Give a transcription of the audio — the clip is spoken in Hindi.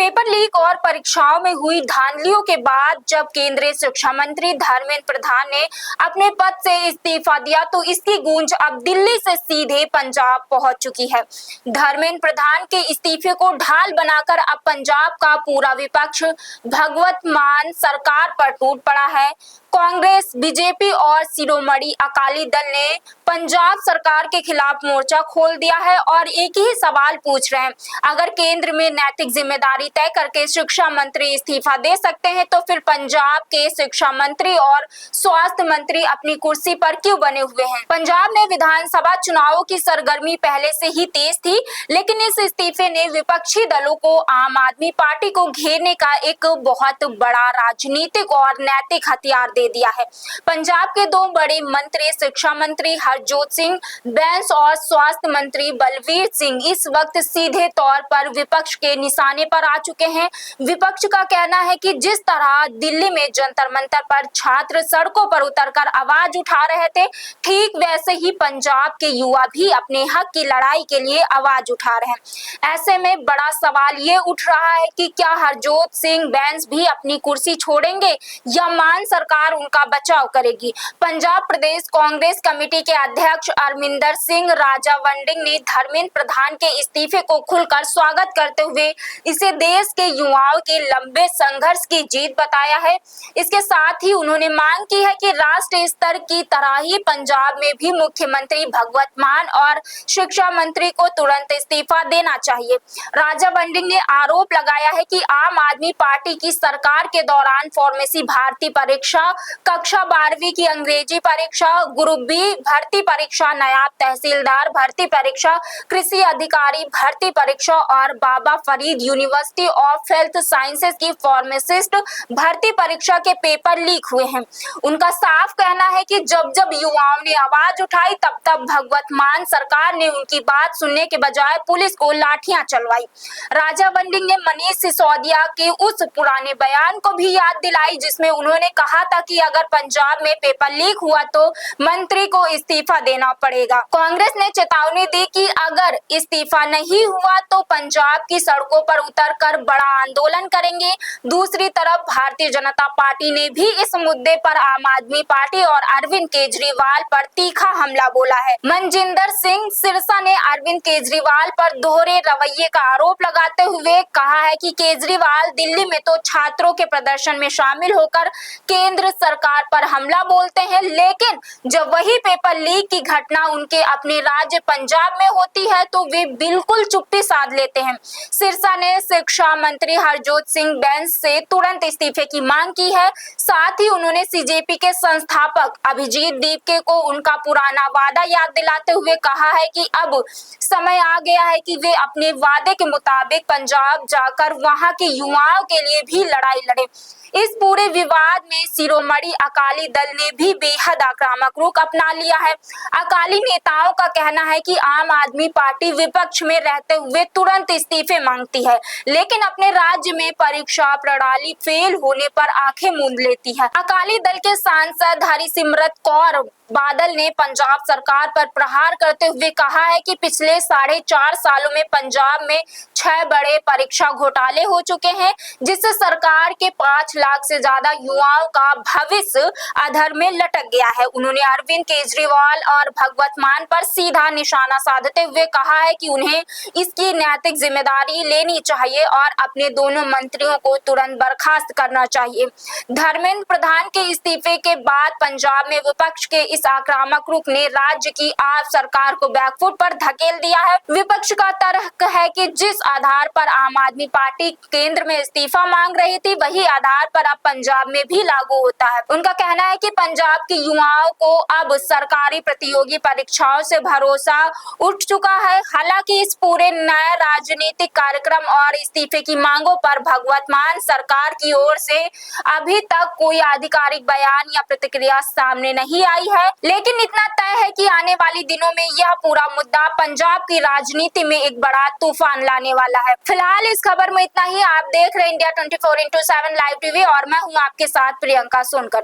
पेपर लीक और परीक्षाओं में हुई धांधलियों के बाद जब केंद्रीय शिक्षा मंत्री धर्मेंद्र प्रधान ने अपने पद से इस्तीफा दिया तो इसकी गूंज अब दिल्ली से सीधे पंजाब पहुंच चुकी है। धर्मेंद्र प्रधान के इस्तीफे को ढाल बनाकर अब पंजाब का पूरा विपक्ष भगवत मान सरकार पर टूट पड़ा है। कांग्रेस, बीजेपी और शिरोमणि अकाली दल ने पंजाब सरकार के खिलाफ मोर्चा खोल दिया है और एक ही सवाल पूछ रहे हैं, अगर केंद्र में नैतिक जिम्मेदारी तय करके शिक्षा मंत्री इस्तीफा दे सकते हैं तो फिर पंजाब के शिक्षा मंत्री और स्वास्थ्य मंत्री अपनी कुर्सी पर क्यों बने हुए हैं। पंजाब में विधानसभा चुनावों की सरगर्मी पहले से ही तेज थी, लेकिन इस इस्तीफे ने विपक्षी दलों को आम आदमी पार्टी को घेरने का एक बहुत बड़ा राजनीतिक और नैतिक हथियार दे दिया है। पंजाब के दो बड़े मंत्री शिक्षा मंत्री हरजोत सिंह बैंस और स्वास्थ्य मंत्री बलवीर सिंह इस वक्त सीधे तौर पर विपक्ष के निशाने पर आ चुके हैं। विपक्ष का कहना है कि जिस तरह दिल्ली में जंतर मंतर पर छात्र सड़कों पर उतरकर आवाज उठा रहे थे, ठीक वैसे ही पंजाब के युवा भी अपने हक की लड़ाई के लिए आवाज उठा रहे हैं। ऐसे में बड़ा सवाल ये उठ रहा है कि क्या हरजोत सिंह बैंस भी अपनी कुर्सी छोड़ेंगे या मान सरकार उनका बचाव करेगी। पंजाब प्रदेश कांग्रेस कमेटी के अध्यक्ष अरविंदर सिंह राजावंडिंग ने धर्मेंद्र प्रधान के इस्तीफे को खुलकर स्वागत करते हुए इसे देश के युवाओं के लंबे संघर्ष की जीत बताया है। इसके साथ ही उन्होंने मांग की है कि राष्ट्रीय स्तर की तरह ही पंजाब में भी मुख्यमंत्री भगवत मान और शिक्षा मंत्री को तुरंत इस्तीफा देना चाहिए। राजावंडिंग ने आरोप लगाया है कि आम आदमी पार्टी की सरकार के दौरान फार्मेसी भर्ती परीक्षा, कक्षा 12वीं की अंग्रेजी परीक्षा, ग्रुप बी भर्ती परीक्षा, नायब तहसीलदार भर्ती परीक्षा, कृषि अधिकारी भर्ती परीक्षा और Baba Farid university of health sciences की फार्मासिस्ट भर्ती परीक्षा के पेपर लीक हुए हैं। उनका साफ कहना है कि जब जब युवाओं ने आवाज उठाई तब तब भगवत मान सरकार ने उनकी बात सुनने के बजाय पुलिस को लाठियां चलवाई। राजावंडिंग ने मनीष सिसोदिया के उस पुराने बयान को भी याद दिलाई जिसमें उन्होंने कहा था कि अगर पंजाब में पेपर लीक हुआ तो मंत्री को इस्तीफा देना पड़ेगा। कांग्रेस ने चेतावनी दी कि अगर इस्तीफा नहीं हुआ तो पंजाब की सड़कों पर उतरकर बड़ा आंदोलन करेंगे। दूसरी तरफ भारतीय जनता पार्टी ने भी इस मुद्दे पर आम आदमी पार्टी और अरविंद केजरीवाल पर तीखा हमला बोला है। मनजिंदर सिंह सिरसा ने अरविंद केजरीवाल पर दोहरे रवैये का आरोप लगाते हुए कहा है कि केजरीवाल दिल्ली में तो छात्रों के प्रदर्शन में शामिल होकर केंद्र सरकार पर हमला बोलते हैं, लेकिन जब वही पेपर लीक की घटना उनके अपने राज्य पंजाब में होती है तो वे बिल्कुल चुप्पी साध लेते हैं। सिरसा ने शिक्षा मंत्री हरजोत सिंह बैंस से तुरंत इस्तीफे की मांग की है। साथ ही उन्होंने सीजेपी के संस्थापक अभिजीत दीपके को उनका पुराना वादा याद दिलाते हुए कहा है कि अब समय आ गया है कि वे अपने वादे के मुताबिक पंजाब जाकर वहां के युवाओं के लिए भी लड़ाई लड़े। इस पूरे विवाद में शिरोमणि अकाली दल ने भी बेहद आक्रामक रुख अपना लिया है। अकाली नेताओं का कहना है कि आम आदमी पार्टी विपक्ष में रहते हुए तुरंत इस्तीफे मांगती है, लेकिन अपने राज्य में परीक्षा प्रणाली फेल होने पर आंखें मूंद लेती है। अकाली दल के सांसद हरिसिमरत कौर बादल ने पंजाब सरकार पर प्रहार करते हुए कहा है कि पिछले 4.5 सालों में पंजाब में 6 बड़े परीक्षा घोटाले हो चुके हैं, जिससे सरकार के 5 लाख से ज्यादा युवाओं का भविष्य अधर में लटक गया है। उन्होंने अरविंद केजरीवाल और भगवत मान पर सीधा निशाना साधते हुए कहा है कि उन्हें इसकी नैतिक जिम्मेदारी लेनी चाहिए और अपने दोनों मंत्रियों को तुरंत बर्खास्त करना चाहिए। धर्मेंद्र प्रधान के इस्तीफे के बाद पंजाब में विपक्ष के इस आक्रामक रुख ने राज्य की आप सरकार को बैकफुट पर धकेल दिया है। विपक्ष का तर्क है कि जिस आधार पर आम आदमी पार्टी केंद्र में इस्तीफा मांग रही थी, वही आधार पर अब पंजाब में भी लागू होता है। उनका कहना है कि पंजाब के युवाओं को अब सरकारी प्रतियोगी परीक्षाओं से भरोसा उठ चुका है। हालांकि इस पूरे नए राजनीतिक कार्यक्रम और इस्तीफे की मांगों पर भगवत मान सरकार की ओर से अभी तक कोई आधिकारिक बयान या प्रतिक्रिया सामने नहीं आई है, लेकिन इतना तय है कि आने वाले दिनों में यह पूरा मुद्दा पंजाब की राजनीति में एक बड़ा तूफान लाने वाला है। फिलहाल इस खबर में इतना ही। आप देख रहे हैं इंडिया 24x7 लाइव टीवी और मैं हूं आपके साथ प्रियंका सोनकर।